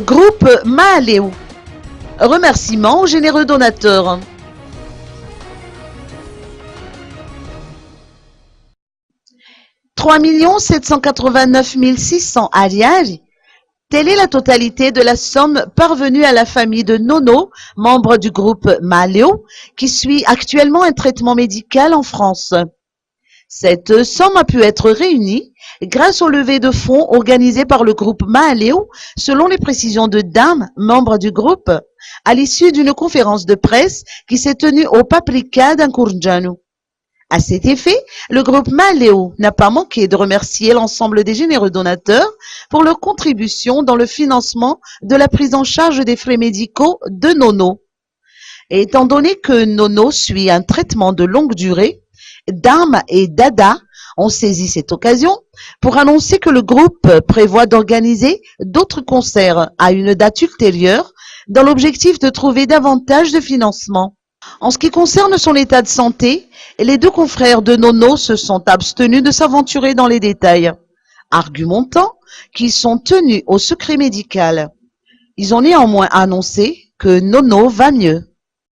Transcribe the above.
Groupe Mahaleo. Remerciements aux généreux donateurs. « 3 789 600 aliari. Telle est la totalité de la somme parvenue à la famille de Nono, membre du groupe Mahaleo, qui suit actuellement un traitement médical en France. Cette somme a pu être réunie grâce au levée de fonds organisé par le groupe Mahaleo, selon les précisions de Dame, membre du groupe, à l'issue d'une conférence de presse qui s'est tenue au Paprika d'Ankourjanu. À cet effet, le groupe Mahaleo n'a pas manqué de remercier l'ensemble des généreux donateurs pour leur contribution dans le financement de la prise en charge des frais médicaux de Nono. Et étant donné que Nono suit un traitement de longue durée, Dame et Dada ont saisi cette occasion pour annoncer que le groupe prévoit d'organiser d'autres concerts à une date ultérieure dans l'objectif de trouver davantage de financement. En ce qui concerne son état de santé, les deux confrères de Nono se sont abstenus de s'aventurer dans les détails, argumentant qu'ils sont tenus au secret médical. Ils ont néanmoins annoncé que Nono va mieux.